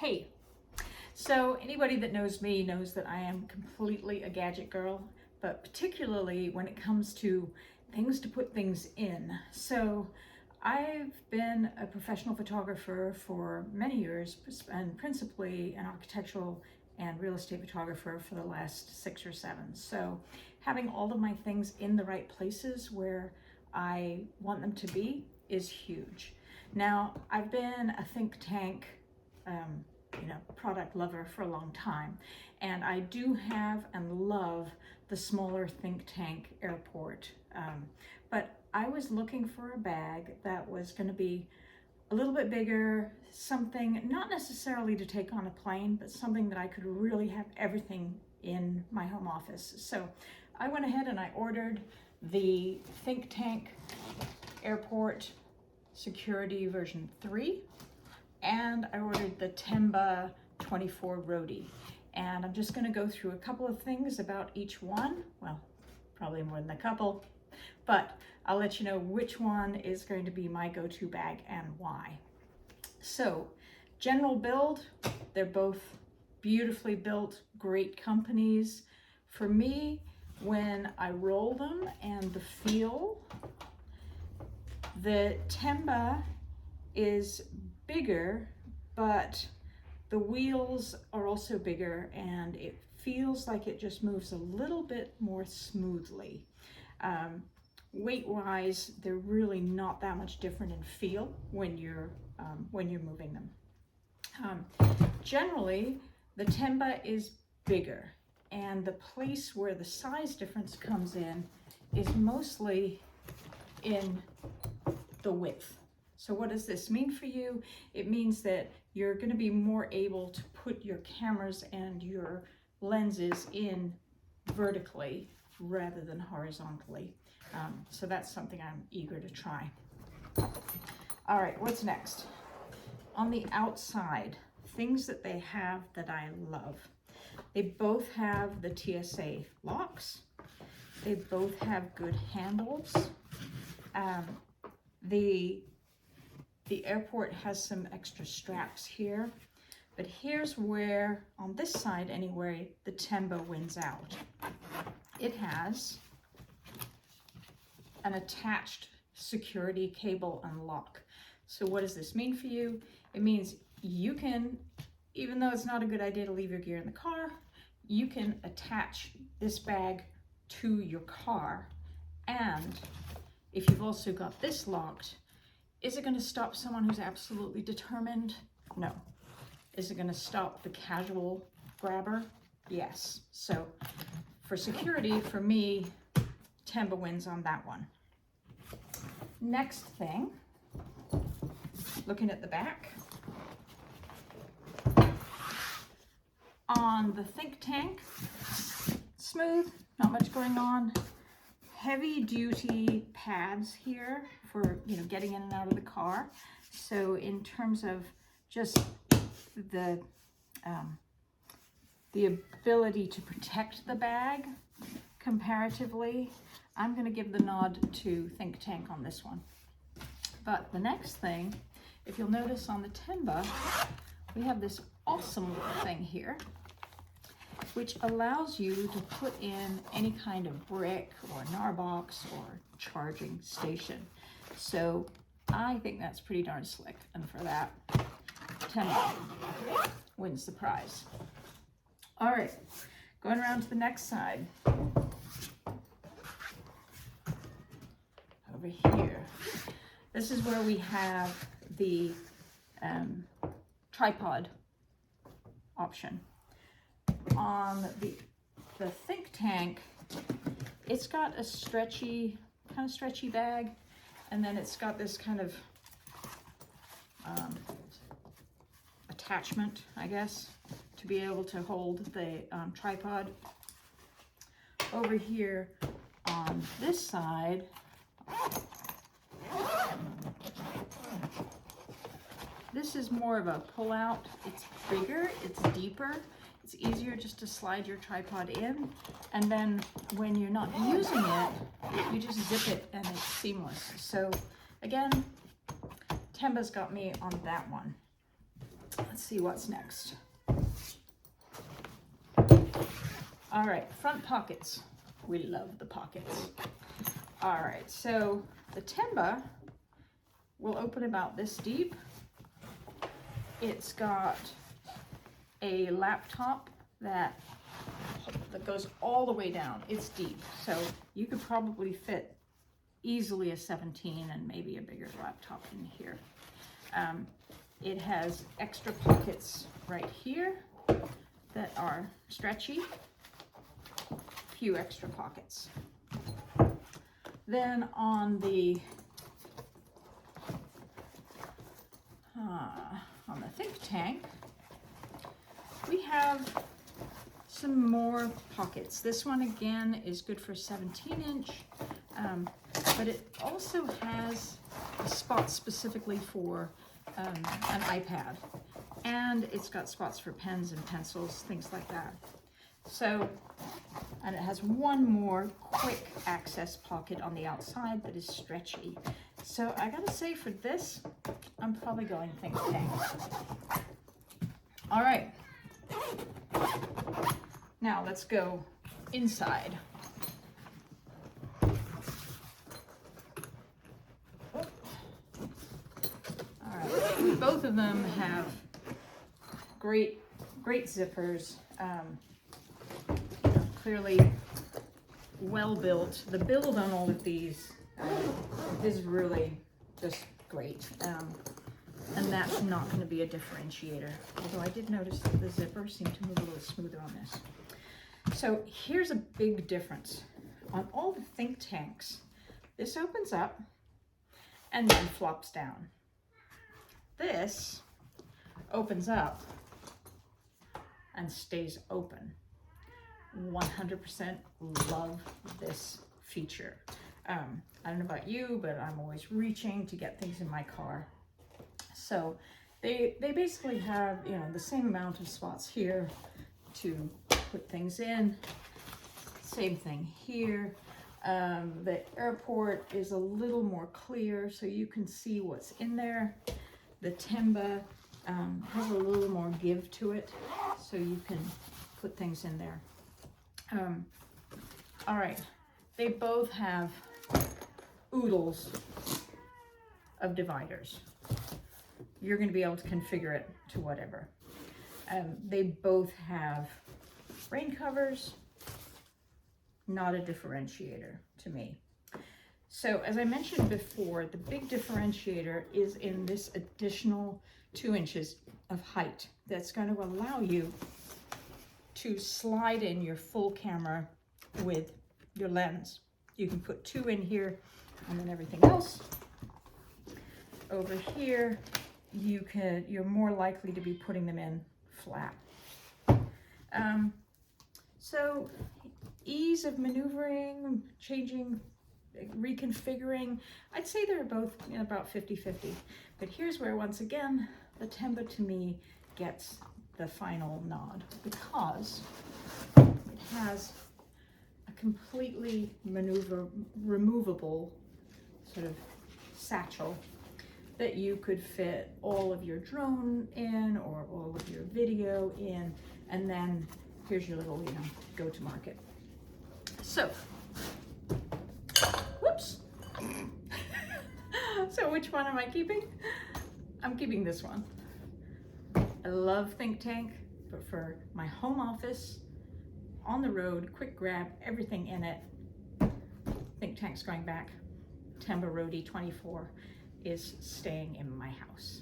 Hey, so anybody that knows me knows that I am completely a gadget girl, but particularly when it comes to things to put things in. So I've been a professional photographer for many years, and principally an architectural and real estate photographer for the last 6 or 7. So having all of my things in the right places where I want them to be is huge. Now, I've been a Thinktank product lover for a long time, and I do have and love the smaller Thinktank airport, but I was looking for a bag that was going to be a little bit bigger, something not necessarily to take on a plane, but something that I could really have everything in my home office. So I went ahead and I ordered the Thinktank Airport Security version 3, and I ordered the Tenba 24 Roadie. And I'm just going to go through a couple of things about each one. Well, probably more than a couple, but I'll let you know which one is going to be my go-to bag and why. So, general build, they're both beautifully built, great companies. For me, when I roll them and the feel, the Tenba is bigger, but the wheels are also bigger and it feels like it just moves a little bit more smoothly. Weight-wise, they're really not that much different in feel when you're moving them. Generally, the Tenba is bigger, and the place where the size difference comes in is mostly in the width. So what does this mean for you? It means that you're going to be more able to put your cameras and your lenses in vertically rather than horizontally. So that's something I'm eager to try. All right, what's next? On the outside, things that they have that I love. They both have the TSA locks. They both have good handles. The airport has some extra straps here, but here's where, on this side anyway, the Tenba wins out. It has an attached security cable and lock. So what does this mean for you? It means you can, even though it's not a good idea to leave your gear in the car, you can attach this bag to your car. And if you've also got this locked, is it going to stop someone who's absolutely determined? No. Is it going to stop the casual grabber? Yes. So for security, for me, Tenba wins on that one. Next thing, looking at the back. On the Thinktank, smooth, not much going on. Heavy duty pads here for getting in and out of the car. So in terms of just the ability to protect the bag comparatively, I'm going to give the nod to Thinktank on this one. But the next thing, if you'll notice on the Tenba, we have this awesome little thing here, which allows you to put in any kind of brick or NAR box or charging station. So I think that's pretty darn slick, and for that, Tenba wins the prize. All right, going around to the next side. Over here, this is where we have the tripod option. On the Thinktank, it's got a kind of stretchy bag, and then it's got this kind of attachment, I guess, to be able to hold the tripod. Over here on this side, this is more of a pull-out. It's bigger, it's deeper. It's easier just to slide your tripod in, and then when you're not using it, you just zip it and it's seamless. So again, Tenba's got me on that one. let's see what's next. All right, front pockets. We love the pockets. All right, so the Tenba will open about this deep. It's got a laptop that goes all the way down. It's deep, so you could probably fit easily a 17 and maybe a bigger laptop in here. It has extra pockets right here that are stretchy. Few extra pockets. Then on the Thinktank, we have some more pockets. This one again is good for 17-inch, but it also has spots specifically for an iPad, and it's got spots for pens and pencils, things like that. So, and it has one more quick access pocket on the outside that is stretchy. So I gotta say, for this, I'm probably going Thinktank. All right, now let's go inside. All right, both of them have great zippers. Clearly well built. The build on all of these is really just great. And that's not going to be a differentiator. Although I did notice that the zipper seemed to move a little smoother on this. So here's a big difference. On all the Thinktanks, this opens up and then flops down. This opens up and stays open. 100% love this feature. I don't know about you, but I'm always reaching to get things in my car. So they basically have, you know, the same amount of spots here to put things in. Same thing here. The airport is a little more clear, so you can see what's in there. The Tenba has a little more give to it, so you can put things in there. All right, they both have oodles of dividers. You're going to be able to configure it to whatever. They both have rain covers, not a differentiator to me. So as I mentioned before, the big differentiator is in this additional 2 inches of height that's going to allow you to slide in your full camera with your lens. You can put 2 in here, and then everything else over here, you're more likely to be putting them in flat. So ease of maneuvering, changing, reconfiguring, I'd say they're both about 50-50. But here's where, once again, the Tenba to me gets the final nod, because it has a completely removable sort of satchel that you could fit all of your drone in or all of your video in, and then here's your little, go to market. So, whoops. So which one am I keeping? I'm keeping this one. I love Thinktank, but for my home office, on the road, quick grab, everything in it, Thinktank's going back. Tenba Roadie 24 is staying in my house.